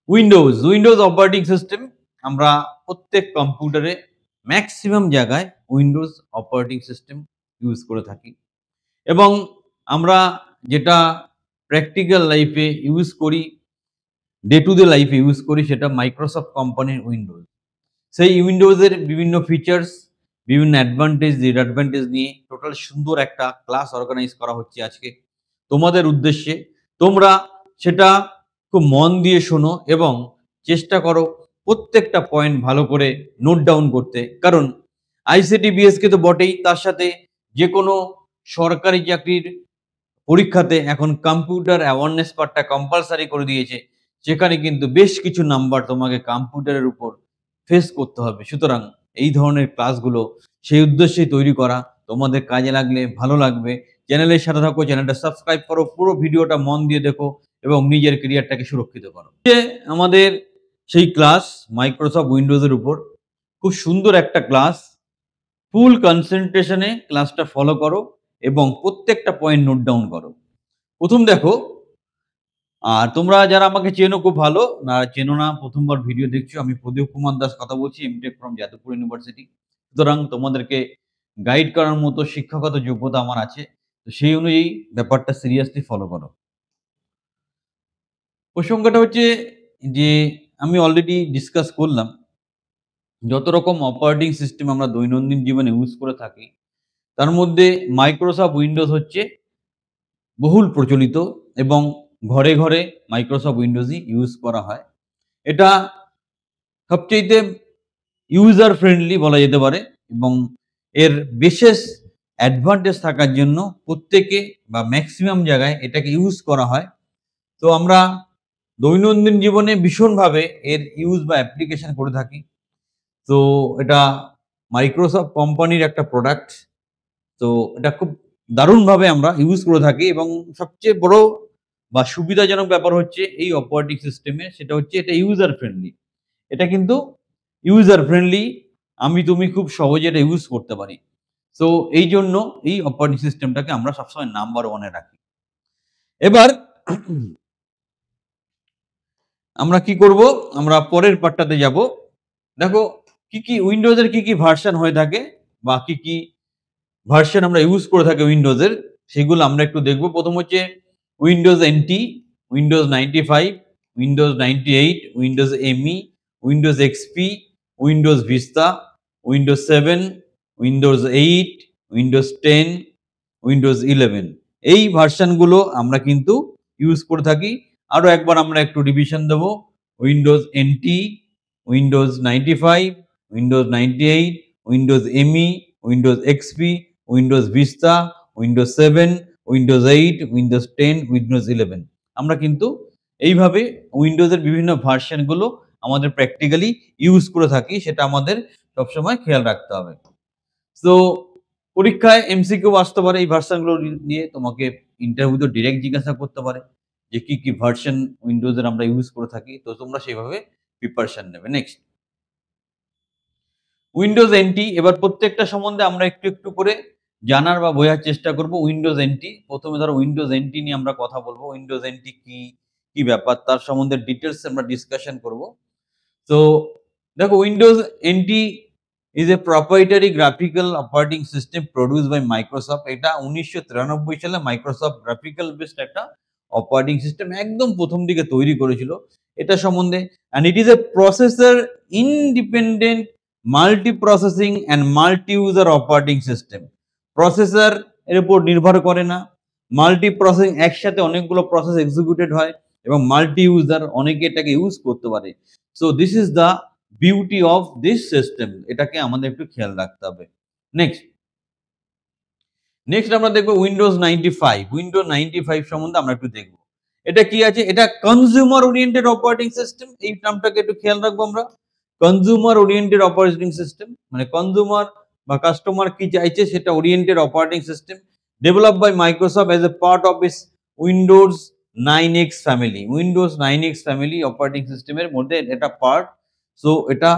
Windows operating system আমরা প্রত্যেক কম্পিউটারে ম্যাক্সিমাম জায়গায় উইন্ডোজ অপারেটিং সিস্টেম ইউজ করে থাকি এবং আমরা যেটা প্র্যাকটিক্যাল লাইফে ইউজ করি, ডে টু ডে লাইফে ইউজ করি, সেটা মাইক্রোসফট কোম্পানির উইন্ডোজ। সেই উইন্ডোজের বিভিন্ন ফিচার্স, বিভিন্ন অ্যাডভান্টেজ, ডিসঅ্যাডভান্টেজ নিয়ে টোটাল সুন্দর একটা ক্লাস অর্গানাইজ করা হচ্ছে আজকে তোমাদের উদ্দেশ্যে। তোমরা সেটা খুব মন দিয়ে শোনো এবং চেষ্টা করো প্রত্যেকটা পয়েন্ট ভালো করে নোট ডাউন করতে, কারণ আইসিটি বিএসকে তো বটেই, তার সাথে যে কোনো সরকারি চাকরির পরীক্ষাতে এখন কম্পিউটার অ্যাওয়ারনেস পার্টটা কম্পালসারি করে দিয়েছে, সেখানে কিন্তু বেশ কিছু নাম্বার তোমাকে কম্পিউটারের উপর ফেস করতে হবে। সুতরাং এই ধরনের ক্লাসগুলো সেই উদ্দেশ্যেই তৈরি করা, তোমাদের কাজে লাগলে ভালো লাগবে। চ্যানেলের সাথে থাকো, চ্যানেলটা সাবস্ক্রাইব করো, পুরো ভিডিওটা মন দিয়ে দেখো এবং নিজের ক্যারিয়ারটাকে সুরক্ষিত করো। যে আমাদের সেই ক্লাস মাইক্রোসফট উইন্ডোজের উপর, খুব সুন্দর একটা ক্লাস, ফুল কনসেন্ট্রেশনে ক্লাসটা ফলো করো এবং প্রত্যেকটা পয়েন্ট নোট ডাউন করো। প্রথম দেখো, আর তোমরা যারা আমাকে চেনো খুব ভালো, না চেনো না প্রথমবার ভিডিও দেখছো, আমি প্রদীপ কুমার দাস কথা বলছি, এমটেক ফ্রম যাদবপুর ইউনিভার্সিটি। সুতরাং তোমাদেরকে গাইড করার মতো শিক্ষাগত যোগ্যতা আমার আছে, তো সেই অনুযায়ী ব্যাপারটা সিরিয়াসলি ফলো করো। প্রসঙ্গটা হচ্ছে যে আমি অলরেডি ডিসকাস করলাম, যত রকম অপারেটিং সিস্টেম আমরা দৈনন্দিন জীবনে ইউজ করে থাকি, তার মধ্যে মাইক্রোসফট উইন্ডোজ হচ্ছে বহুল প্রচলিত এবং ঘরে ঘরে মাইক্রোসফট উইন্ডোজই ইউজ করা হয়। এটা সবচেয়ে ইউজার ফ্রেন্ডলি বলা যেতে পারে এবং এর বিশেষ অ্যাডভান্টেজ থাকার জন্য প্রত্যেকে বা ম্যাক্সিমাম জায়গায় এটাকে ইউজ করা হয়। তো আমরা দৈনন্দিন জীবনে ভীষণভাবে এর ইউজ বা অ্যাপ্লিকেশন করে থাকি। তো এটা মাইক্রোসফট কোম্পানির একটা প্রোডাক্ট, তো এটা খুব দারুণভাবে আমরা ইউজ করে থাকি এবং সবচেয়ে বড় বা সুবিধাজনক ব্যাপার হচ্ছে এই অপারেটিং সিস্টেমে, সেটা হচ্ছে এটা ইউজার ফ্রেন্ডলি। এটা কিন্তু ইউজার ফ্রেন্ডলি, আমি তুমি খুব সহজে এটা ইউজ করতে পারি। সো এই জন্য এই অপারেটিং সিস্টেমটাকে আমরা সবসময় নাম্বার ওয়ানে রাখি। এবার আমরা কি করব, আমরা পরের পার্টটাতে যাব। দেখো কি কি উইন্ডোজের কি কি ভার্সন হয়ে থাকে বা কি কি ভার্সন আমরা ইউজ করে থাকি উইন্ডোজের, সেগুলো আমরা একটু দেখব। প্রথম হচ্ছে Windows NT, Windows 95, Windows 98, Windows ME, Windows XP, Windows Vista, Windows 7, Windows 8, Windows 10, Windows 11। এই ভার্সনগুলো আমরা কিন্তু ইউজ করে থাকি। আরও একবার আমরা একটু রিভিশন দেবো। Windows NT, Windows 95, Windows 98, Windows ME, Windows XP, Windows Vista, Windows 7, Windows 8, Windows 10, Windows 11। আমরা কিন্তু এইভাবে উইন্ডোজের বিভিন্ন ভার্সনগুলো আমাদের প্র্যাকটিক্যালি ইউজ করে থাকি, সেটা আমাদের সবসময় খেয়াল রাখতে হবে। তো পরীক্ষায় এমসিকিউ আসতে পারে এই ভার্সনগুলো নিয়ে, তোমাকে ইন্টারভিউতে ডিরেক্ট জিজ্ঞাসা করতে পারে যে কি কি ভার্সন উইন্ডোজের আমরা ইউজ করে থাকি, তো তোমরা সেইভাবে প্রিপারেশন নেবে। Next Windows NT. এবার প্রত্যেকটা সম্বন্ধে আমরা একটু একটু করে জানার বা বোঝার চেষ্টা করব। উইন্ডোজ এনটি, প্রথমে ধরো উইন্ডোজ এনটি নিয়ে আমরা কথা বলবো। উইন্ডোজ এনটি কি, কি ব্যাপার, তার সম্বন্ধে ডিটেলস আমরা ডিসকাশন করব। তো দেখো, Windows N T is a proprietary graphical operating system produced by Microsoft. এটা 1993 সালে মাইক্রোসফট গ্রাফিক্যাল বেসড একটা অপারেটিং সিস্টেম একদম প্রথম দিকে তৈরি করেছিল। এটা সম্বন্ধে, and it is a processor independent multi processing and multi user operating system. Processor এর উপর নির্ভর করে না, মাল্টি প্রসেসিং, একসাথে অনেকগুলো প্রসেস এক্সিকিউটেড হয়, এবং মাল্টি ইউজার, অনেকে এটাকে ইউজ করতে পারে। So this is the beauty of this system, এটাকে আমাদের একটু খেয়াল রাখতে হবে। নেক্সট আমরা দেখবো উইন্ডোজ 95। উইন্ডোজ 95 সম্বন্ধে আমরা একটু দেখবো এটা কি আছে। এটা কনজিউমার ওরিয়েন্টেড অপারেটিং সিস্টেম, এই টার্মটাকে একটু খেয়াল রাখবো আমরা। কনজিউমার ওরিয়েন্টেড অপারেটিং সিস্টেম মানে কনজিউমার বা কাস্টমার কি চাইছে সেটা oriented operating system, develop by Microsoft as a part of its Windows 9X family. Windows 9X family operating সিস্টেমের মধ্যে এটা পার্ট। সো এটা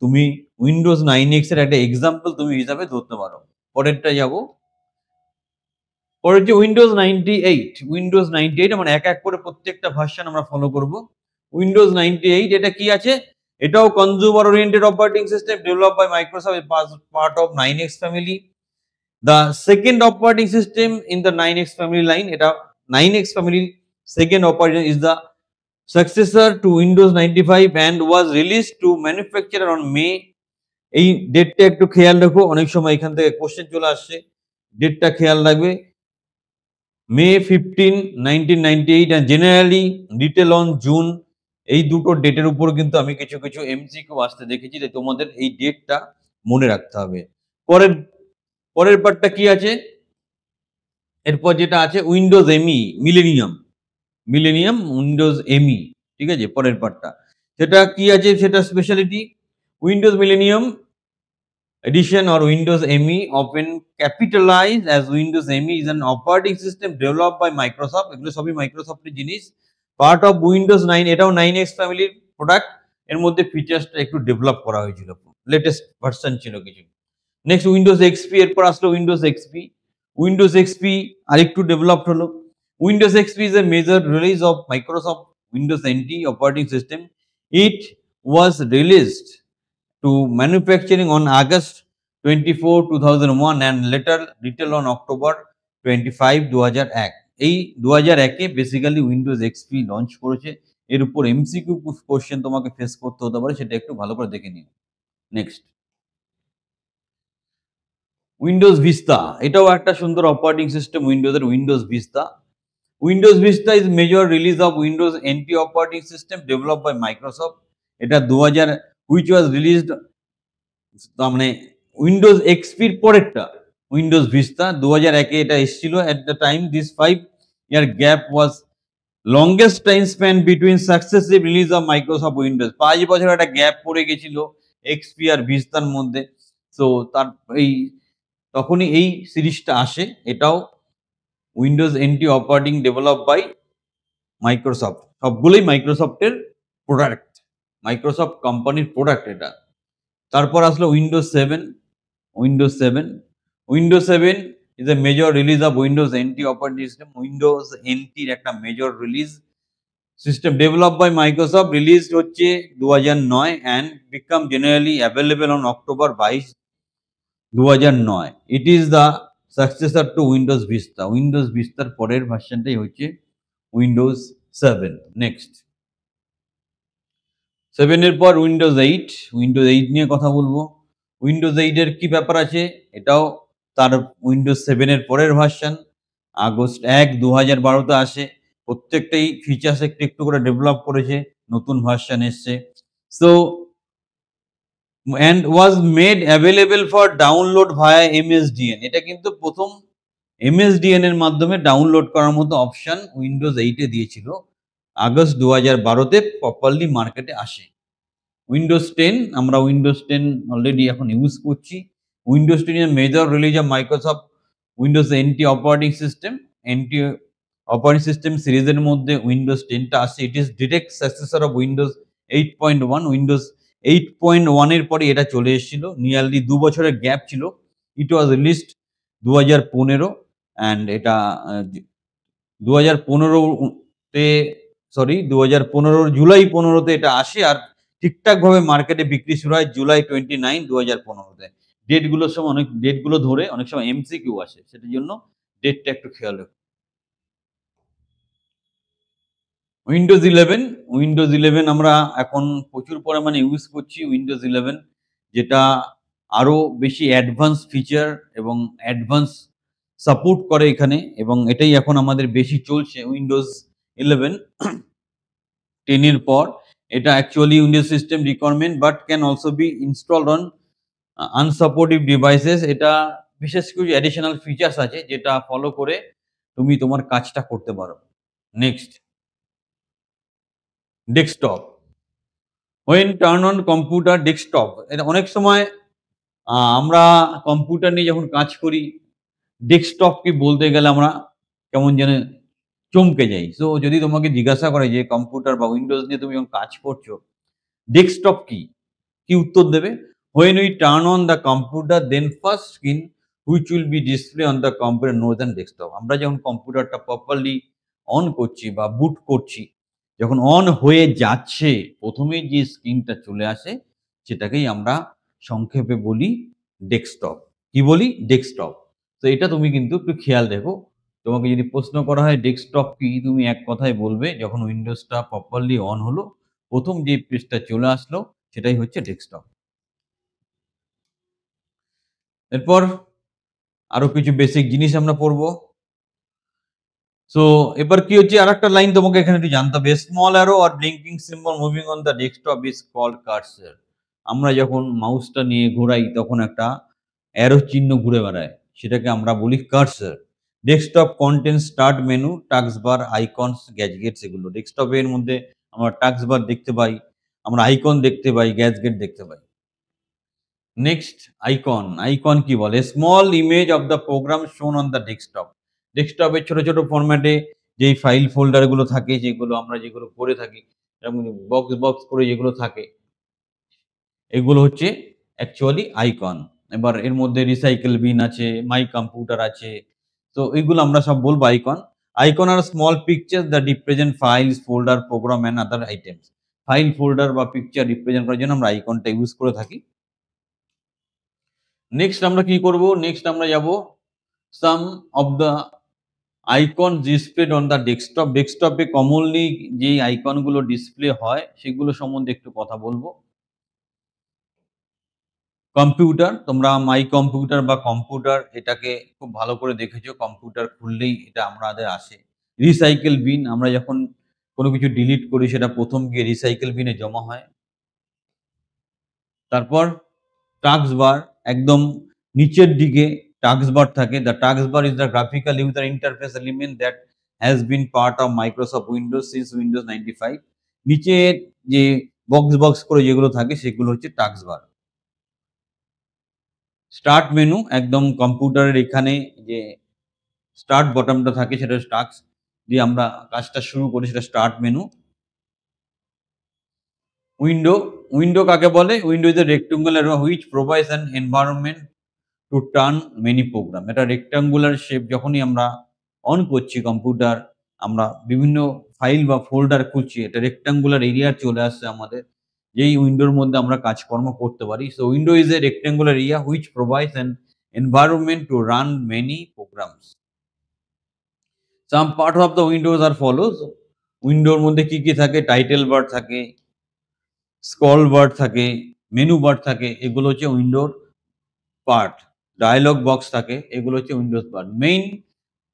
তুমি উইন্ডোজ 9X এর একটা এক্সাম্পল তুমি হিসাবে ধরতে পারো। পরেরটা যাব, পরের যে উইন্ডোজ 98। উইন্ডোজ 98 আমরা এক এক করে প্রত্যেকটা ভার্সন আমরা ফলো করব। উইন্ডোজ 98 এটা কি আছে? এটাও consumer oriented operating system developed by Microsoft, part of 9X family. The second operating system in the 9X family line, এটা 9X family second operating is the successor to Windows 95 and was released to manufacturer on May। এই ডেটটা একটু খেয়াল রাখো, অনেক সময় এখান থেকে কোশ্চেন চলে আসছে, ডেটটা খেয়াল রাখবে। May 15, 1998 and generally detail on June। এই দুটো ডেটের উপর কিন্তু আমি কিছু কিছু এমসিকিউ আসতে দেখেছি, তাই তোমাদের এই ডেটটা মনে রাখতে হবে। পরের পরের পার্টটা কি আছে? এরপর যেটা আছে Windows ME millennium Windows ME, ঠিক আছে। পরের পার্টটা সেটা কি আছে, সেটা speciality Windows Millennium Edition or Windows ME often capitalized as Windows ME is an operating system developed by Microsoft. এগুলো সবই মাইক্রোসফটের জিনিস, পার্ট অফ উইন্ডোজ 9। এটাও 9X ফ্যামিলির প্রোডাক্ট। এর মধ্যে ফিচার্সটা একটু ডেভেলপ করা হয়েছিল, লেটেস্ট ভার্সন ছিল কিছু। নেক্সট উইন্ডোজ এক্সপি, এরপর আসলো উইন্ডোজ এক্সপি। উইন্ডোজ এক্সপি আরেকটু ডেভেলপড হলো। Windows XP is a major release of Microsoft Windows NT operating system. It was released to manufacturing on August 24, 2001 and later retail on October 25, 2001। এই 2001-এ basically Windows XP launch করেছে। এর উপর MCQ question তোমাকে face করতে হতে পারে, সেটা একটু ভালো করে দেখে নিও। নেক্সট উইন্ডোজ ভিস্তা, এটাও একটা সুন্দর অপারেটিং সিস্টেম উইন্ডোজের, Windows Vista. Windows Vista is major release of Windows NT operating system develop by Microsoft. এটা 2000 হুইচ ওয়াজ রিলিজড, তার মানে উইন্ডোজ এক্সপির পরেরটা উইন্ডোজ ভিস্তা 2001-এ এটা এসেছিল। At the time this 5-year gap was longest time span between successive release of Microsoft Windows. 5 বছর একটা gap পড়ে গেছিল এক্সপি আর ভিস্তার মধ্যে। সো তার এই তখনই এই সিরিজটা আসে। এটাও Windows NT operating develop by Microsoft, সবগুলোই মাইক্রোসফটের প্রোডাক্ট, মাইক্রোসফট কোম্পানির প্রোডাক্ট এটা। তারপর আসলো Windows 7। Windows 7 is a major release of Windows NT operating system. Windows এনটির একটা major release system develop by Microsoft, release হচ্ছে 2009 and become generally available on October 22, 2009। It is the successor to Windows Vista. Windows ভিস্তার পরের ভার্সনটাই হচ্ছে Windows 7। Next 7 এর পর Windows 8। Windows 8 নিয়ে কথা বলবো। উইন্ডোজ 8 এর কি ব্যাপার আছে, এটাও তার উইন্ডোজ 7 এর পরের ভার্সন, আগস্ট 1, 2012-তে আসে। প্রত্যেকটাই ফিচার্স একটু একটু করে ডেভেলপ করেছে, নতুন ভার্সন এসছে। So and was made available for download via MSDN। এটা কিন্তু প্রথম MSDN এর মাধ্যমে ডাউনলোড করার মতো অপশন উইন্ডোজ 8-এ দিয়েছিল। আগস্ট 2012-তে প্রপারলি মার্কেটে আসে। উইন্ডোজ 10, আমরা উইন্ডোজ 10 অলরেডি এখন ইউজ করছি। উইন্ডোজ 10 এর major release of Microsoft Windows NT operating system. NT operating system সিরিজের মধ্যে উইন্ডোজ 10টা আসে। It is direct successor of Windows 8.1। Windows 8.1 এর পরে এটা চলে এসেছিল, নিয়ারলি 2 বছরের গ্যাপ ছিল। ইট ওয়াজ রিলিজড 2015 অ্যান্ড এটা 2015-তে সরি 2015 জুলাই 15-তে এটা আসে আর ঠিকঠাকভাবে মার্কেটে বিক্রি শুরু হয় জুলাই 29, 2015-তে। ডেটগুলোর সময় অনেক ডেটগুলো ধরে অনেক সময় এমসিকিউ আসে, সেটার জন্য ডেটটা একটু খেয়াল রাখো। উইন্ডোজ 11। উইন্ডোজ 11 আমরা এখন প্রচুর পরিমাণে ইউজ করছি। উইন্ডোজ 11 যেটা আরো বেশি অ্যাডভান্স ফিচার এবং অ্যাডভান্স সাপোর্ট করে এখানে, এবং এটাই এখন আমাদের বেশি চলছে উইন্ডোজ 11। 10 এর পর এটা actually Windows system requirement but can also be installed on unsupportive devices. এটা বিশেষ কিছু অ্যাডিশনাল ফিচার্স আছে যেটা ফলো করে তুমি তোমার কাজটা করতে পারো। Next desktop. When turn on computer desktop, এটা অনেক সময় আমরা কম্পিউটার নিয়ে যখন কাজ করি ডেস্কটপকে বলতে গেলে আমরা কেমন যেন চমকে যাই। সো যদি তোমাকে জিজ্ঞাসা করে যে কম্পিউটার বা উইন্ডোজ নিয়ে তুমি যখন কাজ করছো ডেস্কটপ কি, কি উত্তর দেবে? When we turn on the computer then first screen which will be display on the computer no than desktop. আমরা যখন কম্পিউটারটা প্রপারলি অন করছি বা বুট করছি যখন অন হয়ে যাচ্ছে প্রথমেই যে স্ক্রিনটা চলে আসে সেটাকেই আমরা সংক্ষেপে বলি ডেস্কটপ। কি বলি? ডেস্কটপ। তো এটা তুমি কিন্তু একটু খেয়াল রেখো। তোমাকে যদি প্রশ্ন করা হয় ডেস্কটপ কি? তুমি এক কথায় বলবে যখন উইন্ডোজটা প্রপারলি অন হলো, প্রথম যে পেজটা চলে আসলো সেটাই হচ্ছে ডেস্কটপ। এরপর আরো কিছু বেসিক জিনিস আমরা পড়ব। সো এবার কি হচ্ছে আরেকটা লাইন তোমাকে এখানে একটু জানতে হবে। Small arrow or blinking symbol moving on the desktop is called cursor. আমরা যখন মাউসটা নিয়ে ঘোরাই তখন একটা অ্যারো চিহ্ন ঘুরে বেড়ায়। সেটাকে আমরা বলি cursor. Desktop contents start menu, task bar, icons, gadgets এগুলো। ডেস্কটপের মধ্যে আমরা টাস্ক বার দেখতে পাই, আমরা আইকন দেখতে পাই, গ্যাজেট দেখতে পাই। Next icon. আইকন কি বলে? Small image of the program shown on the desktop. ডেস্কটপের ছোট, ছোট ফরম্যাটে যেই ফাইল ফোল্ডার গুলো থাকে যেগুলো আমরা করে থাকি, যেমন বক্স, বক্স করে যেগুলো থাকে, এগুলো হচ্ছে অ্যাকচুয়ালি আইকন। এবার এর মধ্যে রিসাইকেল বিন আছে, মাই কম্পিউটার আছে। তো এগুলো আমরা সব বলবো আইকন। আইকন আর small picture that represent files, folder, program and other items. File, folder বা পিকচার রিপ্রেজেন্ট করার জন্য আমরা আইকনটা ইউজ করে থাকি। নেক্সট আমরা কি করব? নেক্সট আমরা যাব some of the icons displayed on the desktop. ডেস্কটপে কমনলি যেই আইকনগুলো ডিসপ্লে হয় সেগুলো সম্বন্ধে একটু কথা বলবো। কম্পিউটার, তোমরা মাই কম্পিউটার বা কম্পিউটার এটাকে খুব ভালো করে দেখেছো। কম্পিউটার খুললেই এটা আমাদের আসে। রিসাইকেল বিন, আমরা যখন কোনো কিছু ডিলিট করি সেটা প্রথম গিয়ে রিসাইকেল বিনে জমা হয়। তারপর টাস্ক বার, একদম নিচের দিকে টাস্ক বার থাকে। The task bar is the graphical user interface element that has been part of Microsoft Windows since Windows 95। নিচে যে বক্স, বক্স করে যেগুলো থাকে সেগুলো হচ্ছে টাস্ক বার। স্টার্ট মেনু, একদম কম্পিউটারের এখানে যে স্টার্ট বটমটা থাকে সেটা টাস্ক দিয়ে আমরা কাজটা শুরু করি, সেটা স্টার্ট মেনু। উইন্ডো, উইন্ডো কাকে বলে? Window is a rectangular which provides an environment to turn many program. এটা রেক্টেঙ্গুলার শেপ, যখনই আমরা অন করছি কম্পিউটার, আমরা বিভিন্ন ফাইল বা ফোল্ডার খুলছি, এটা রেক্টেঙ্গুলার এরিয়া চলে আসছে আমাদের, যেই উইন্ডোর মধ্যে আমরা কাজকর্ম করতে পারি। So window is a rectangular area which provides an environment to run many programs. Some part of the windows are follows. উইন্ডোর মধ্যে কি, কি থাকে? টাইটেল বার থাকে, স্ক্রল বার থাকে, মেনু বার থাকে, এগুলো হচ্ছে উইন্ডোর পার্ট। ডায়ালগ বক্স থাকে, এগুলো হচ্ছে Windows part. Main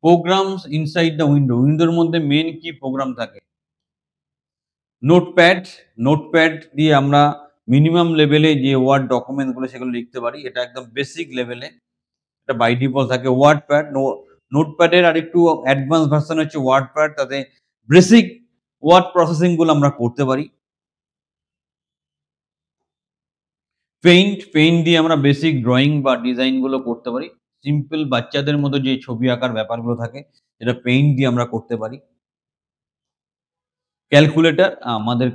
programs inside the window, উইন্ডোর মধ্যে মেইন কি প্রোগ্রাম থাকে? নোটপ্যাড, নোটপ্যাড দিয়ে আমরা মিনিমাম লেভেলে যে ওয়ার্ড ডকুমেন্ট গুলো সেগুলো লিখতে পারি, এটা একদম বেসিক লেভেলে, এটা বাই ডিফল্ট থাকে। ওয়ার্ডপ্যাড, নোটপ্যাডের আরেকটু অ্যাডভান্স ভার্সন হচ্ছে ওয়ার্ডপ্যাড, তাতে বেসিক ওয়ার্ড প্রসেসিং গুলো আমরা করতে পারি। পেইন্ট, পেইন্ট দিয়ে আমরা বেসিক ড্রয়িং বা ডিজাইন গুলো করতে পারি। সিম্পল বাচ্চাদের মতো যে ছবি আঁকার ব্যাপারগুলো থাকে সেটা পেইন্ট দিয়ে আমরা করতে পারি। ক্যালকুলেটর, আমাদের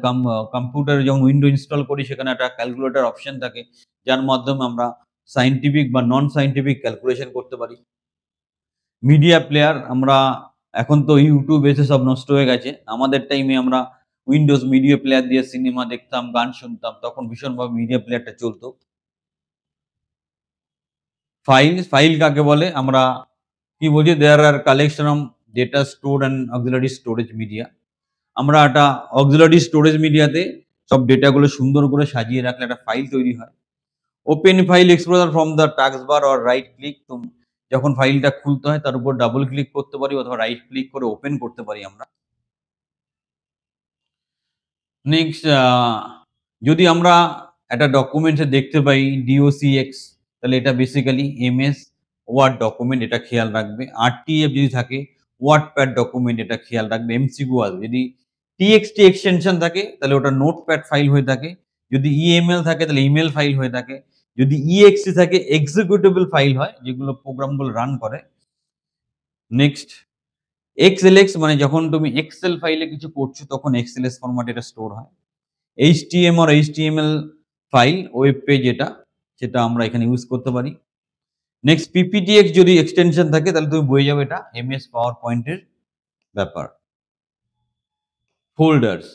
কম্পিউটারে যখন উইন্ডো ইনস্টল করি সেখানে একটা ক্যালকুলেটর অপশন থাকে, যার মাধ্যমে আমরা সায়েন্টিফিক বা নন সায়েন্টিফিক ক্যালকুলেশন করতে পারি। মিডিয়া প্লেয়ার, আমরা এখন তো ইউটিউব এসে সব নষ্ট হয়ে গেছে। আমাদের টাইমে আমরা উইন্ডোজ মিডিয়া প্লেয়ার দিয়ে সিনেমা দেখতাম, গান শুনতাম, তখন ভীষণভাবে মিডিয়া প্লেয়ারটা চলতো। ফাইল, ফাইল কাকে বলে? আমরা কি বলছি? There are collection of data stored and auxiliary storage media. আমরা একটা অক্সিলারি স্টোরেজ মিডিয়াতে সব ডেটাগুলো সুন্দর করে সাজিয়ে রাখলে একটা ফাইল তৈরি হয়। Open file explorer from the task bar or right click. যখন ফাইলটা খুলতে হয় তার উপর ডাবল ক্লিক করতে পারি অথবা রাইট ক্লিক করে ওপেন করতে পারি আমরা। নেক্সট, যদি আমরা একটা ডকুমেন্টসে দেখতে পাই DOCX, তাহলে এটা বেসিক্যালি MS ওয়ার্ড ডকুমেন্ট, এটা খেয়াল রাখবে। RTF যদি থাকে ওয়ার্ডপ্যাড ডকুমেন্ট, এটা খেয়াল রাখবে। MCQ আসবে। যদি TXT এক্সটেনশন থাকে তাহলে ওটা নোটপ্যাড ফাইল হয়ে থাকে। যদি EML থাকে তাহলে ইমেল ফাইল হয়ে থাকে। যদি EXE থাকে এক্সিকিউটেবল ফাইল হয়, যেগুলো প্রোগ্রামগুলো রান করে। নেক্সট, XLX মানে যখন তুমি এক্সেল ফাইলে কিছু করছো তখন XLS ফরম্যাটে এটা স্টোর হয়। HTML or HTML file, web page, এটা সেটা আমরা এখানে ইউজ করতে পারি। নেক্সট, PPTX যদি এক্সটেনশন থাকে তাহলে তুমি বুঝে যাবে এটা MS পাওয়ার পয়েন্টের ব্যাপার। ফোল্ডার্স,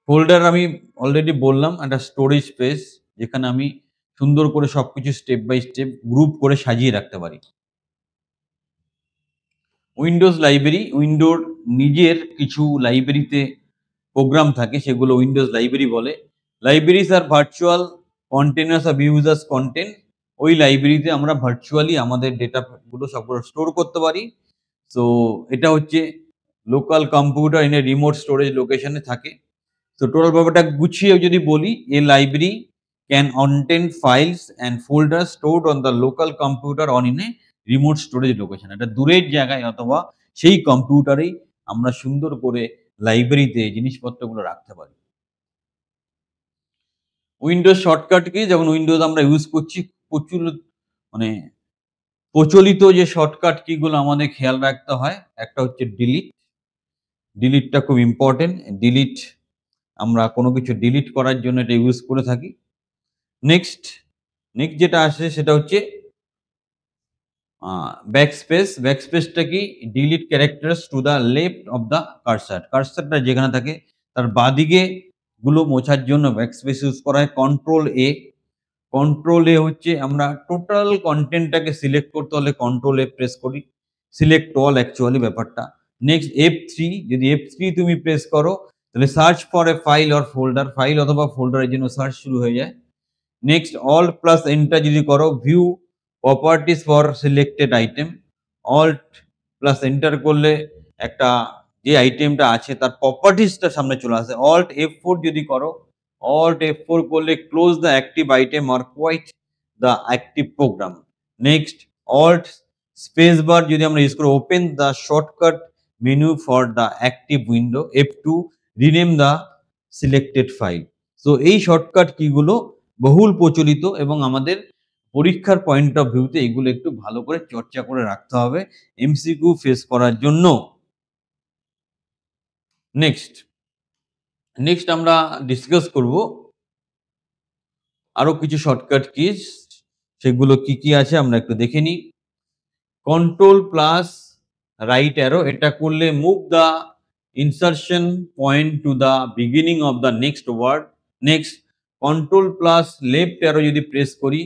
ফোল্ডার আমি অলরেডি বললাম একটা স্টোরেজ স্পেস যেখানে আমি সুন্দর করে সবকিছু স্টেপ বাই স্টেপ গ্রুপ করে সাজিয়ে রাখতে পারি। উইন্ডোজ লাইব্রেরি, উইন্ডোর নিজের কিছু লাইব্রেরিতে প্রোগ্রাম থাকে, সেগুলো উইন্ডোজ লাইব্রেরি বলে। Libraries are virtual containers of users content, ওই লাইব্রেরিতে আমরা ভার্চুয়ালি আমাদের ডেটাগুলো সবগুলো স্টোর করতে পারি। সো এটা হচ্ছে local computer in a remote storage লোকেশনে থাকে। তো টোটাল ব্যাপারটা গুছিয়ে যদি বলি, a library can contain files and folder stored on the local computer on in a remote storage location. এটা দূরের জায়গায় অথবা সেই কম্পিউটারেই আমরা সুন্দর করে লাইব্রেরিতে জিনিসপত্রগুলো রাখতে পারি। উইন্ডোজ শর্টকাট কি, যেমন উইন্ডোজ আমরা ইউজ করছি প্রচুর মানে প্রচলিত যে শর্টকাট কিগুলো আমাদের খেয়াল রাখতে হয়, একটা হচ্ছে ডিলিট। ডিলিটটা খুব ইম্পর্টেন্ট। ডিলিট আমরা কোনো কিছু ডিলিট করার জন্য এটা ইউজ করে থাকি। নেক্সট যেটা আসে সেটা হচ্ছে ব্যাকস্পেস। ব্যাকস্পেসটা কি, delete characters to the left of the cursor. কার্সারটা যেখানে থাকে তার বাঁদিকে গুলো মোছার জন্য ব্যাকস্পেস ইউজ করা হয়। কন্ট্রোল এ, কন্ট্রোল এ হচ্ছে আমরা টোটাল কন্টেন্টটাকে সিলেক্ট করতে হলে কন্ট্রোল এ প্রেস করি, সিলেক্ট অল অ্যাকচুয়ালি ব্যাপারটা। নেক্সট F3, যদি F3 তুমি প্রেস করো তাহলে search for a file or folder, file অথবা ফোল্ডারের জন্য সার্চ শুরু হয়ে যায়। নেক্সট অল্ট প্লাস এন্টার যদি করো, view properties for selected item. Alt plus enter করলে একটা যে আইটেমটা আছে তার প্রপার্টিসটা সামনে চলে আসে। অল্ট F4 যদি করো, অল্ট F4 করলে close the active item or quit the active program. Next alt space bar যদি আমরা ইউজ করি, open the shortcut menu for the active window. F2 rename the selected file. So এই shortcut কিগুলো বহুল প্রচলিত এবং আমাদের পরীক্ষার পয়েন্ট অফ ভিউতে এগুলো একটু ভালো করে চর্চা করে রাখতে হবে এমসিকিউ ফেস করার জন্য। নেক্সট আমরা ডিসকাস করব আরো কিছু শর্টকাট কিজ, সেগুলো কি কি আছে আমরা একটু দেখে নিই। কন্ট্রোল প্লাস রাইট অ্যারো, এটা করলে move the insertion point to the beginning of the next word. Next control plus left arrow যদি প্রেস করি,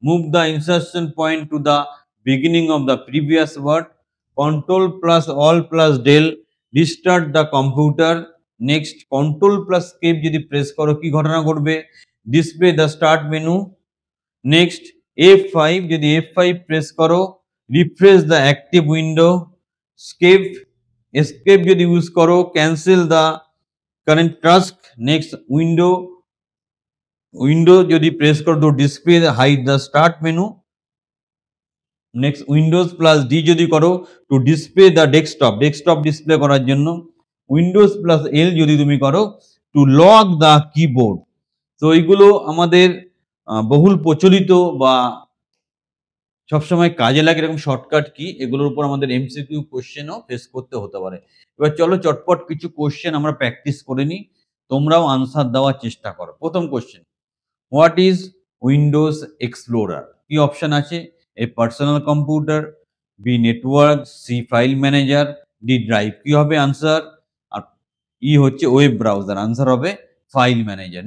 move the insertion point to the beginning of the previous word. Control plus alt plus del restart the computer. Next control plus escape যদি press করো কি ঘটনা ঘটবে, display the start menu. Next F5 যদি F5 press করো, refresh the active window. Escape যদি use করো, cancel the current task. Next window যদি প্রেস করো তো display hide the start menu. Next Windows plus D যদি করো to display the desktop, desktop display করার জন্য। উইন্ডোজ প্লাস এল যদি তুমি করো টু লক দ্য কিবোর্ড। তো এইগুলো আমাদের বহুল প্রচলিত বা সবসময় কাজে লাগে এরকম শর্টকাট কি, এগুলোর উপর আমাদের এমসিকিউ কোশ্চেনও ফেস করতে হতে পারে। এবার চলো চটপট কিছু কোশ্চেন আমরা প্র্যাকটিস করে নিই, তোমরাও আনসার দেওয়ার চেষ্টা করো। প্রথম question, what is Windows Explorer? কি অপশন আছে? A personal computer, B network, C file manager, D drive. কি হবে আনসার? আর ই হচ্ছে ওয়েব ব্রাউজার, আনসার হবে ফাইল ম্যানেজার।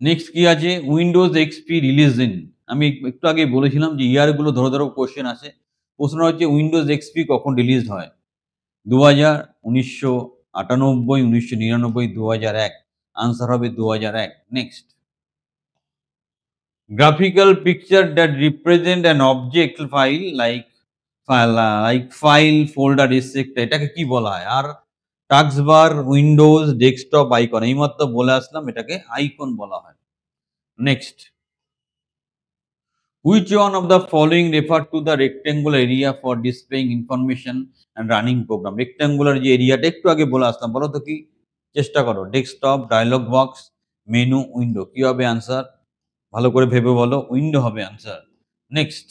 নেক্সট কি আছে? উইন্ডোজ এক্সপি রিলিজ ইন, আমি একটু আগে বলেছিলাম যে ইয়ারগুলো ধরো ধরো কোশ্চেন আছে। প্রশ্ন হচ্ছে উইন্ডোজ এক্সপি কখন রিলিজ হয়? 2000, 1998, 1999, 2001। আনসার হবে 2001। Next, graphical picture that represent an object file like file folder এসেক্ট, এটাকে কি বলা হয়? আর টাস্কবার, উইন্ডোজ, ডেস্কটপ, আইকন, এইমাত্র বলে আসলাম এটাকে আইকন বলা হয়। Next, which one of the following refer to the rectangular area for displaying information and running program? rectangular যে এরিয়াটা একটু আগে বলে আসলাম, বলো তো কি? চেষ্টা করো। Desktop, dialog box, menu, window. কি হবে আনসার? ভালো করে ভেবে বলো, উইন্ডো হবে answer. Next,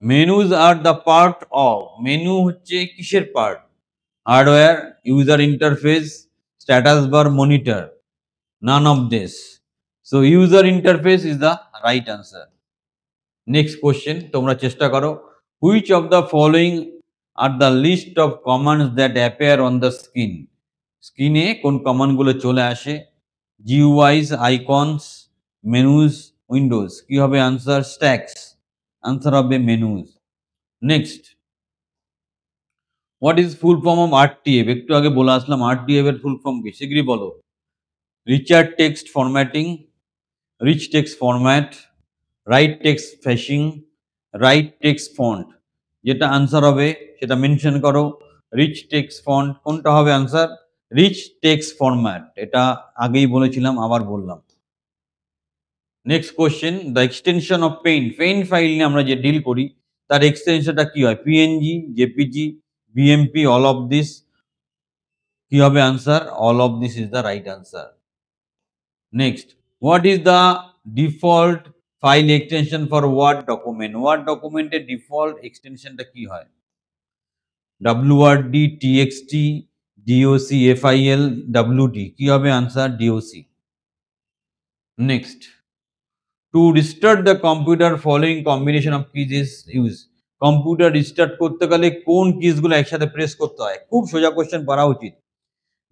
menus are the part of, menu হচ্ছে কিসের part? Hardware, user interface, status bar, monitor. None of this. So user interface is the right answer. Next question, তোমরা চেষ্টা করো, which of the following are the list of commands that appear on the screen. স্ক্রিনে কোন কমান্ডগুলো চলে আসে? জিইউআইস, icons, menus, Windows. কি হবে আনসার? স্ট্যাকস। আনসার হবে menus. Next, what is full form of RTF? একটু আগে বলে আসলাম আরটিএফ এর ফুল ফর্ম কি, শীঘ্রই বলো। Richer text formatting, rich text format, right text fashion, right text font. যেটা আনসার হবে সেটা মেনশন করো। রিচ টেক্সট ফন্ট কোনটা হবে আনসার? Rich text format. এটা আগেই বলেছিলাম, আবার বললাম। Next question, the extension of Paint file নিয়ে আমরা যে ডিল করি তার এক্সটেনশনটা কি হয়? PNG, JPG, BMP, all of this. কি হবে answer? All of this is the right answer. Next, what is the default file extension for Word document? Word ডকুমেন্টের ডিফল্ট এক্সটেনশনটা কি হয়? WRD, TXT, DOC, FIL, WD. কি হবে answer? DOC. Next, to restart the computer following combination of keys is use. Computer restart করতে গেলে কোন কিজগুলো একসাথে প্রেস করতে হয়? খুব সোজা কোশ্চেন, পারা উচিত।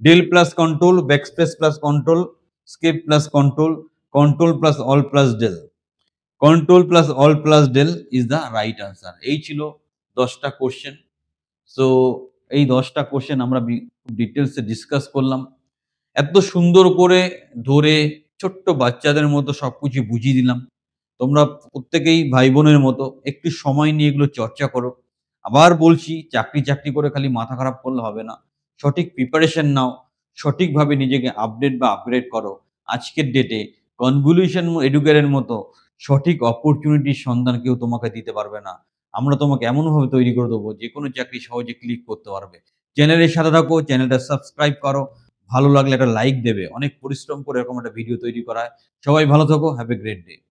Del plus control, backspace plus control, escape plus control, control plus alt plus del. Control plus alt plus del is the right answer. এই ছিল 10টা কোশ্চেন। সো এই 10টা কোশ্চেন আমরা ডিটেলসে ডিসকাস করলাম। এত সুন্দর করে ধরে ছোট্ট বাচ্চাদের মতো সবকিছু বুঝিয়ে দিলাম। তোমরা প্রত্যেকেই ভাই বোনের মতো একটু সময় নিয়ে এগুলো চর্চা করো। আবার বলছি, চাকরি করে খালি মাথা খারাপ করলে হবে না। সঠিক প্রিপারেশন নাও, সঠিকভাবে নিজেকে আপডেট বা আপগ্রেড করো। আজকের ডেটে কনভলিউশন এডুকেটের মতো সঠিক অপরচুনিটির সন্ধান কেউ তোমাকে দিতে পারবে না। আমরা তোমাকে এমনভাবে তৈরি করে দেবো যেকোনো চাকরি সহজে ক্লিক করতে পারবে। চ্যানেলের সাথে থাকো, চ্যানেলটা সাবস্ক্রাইব করো। ভালো লাগলে একটা লাইক দেবে। অনেক পরিশ্রম করে এরকম একটা ভিডিও তৈরি করা হয়। সবাই ভালো থাকো। Have a great day.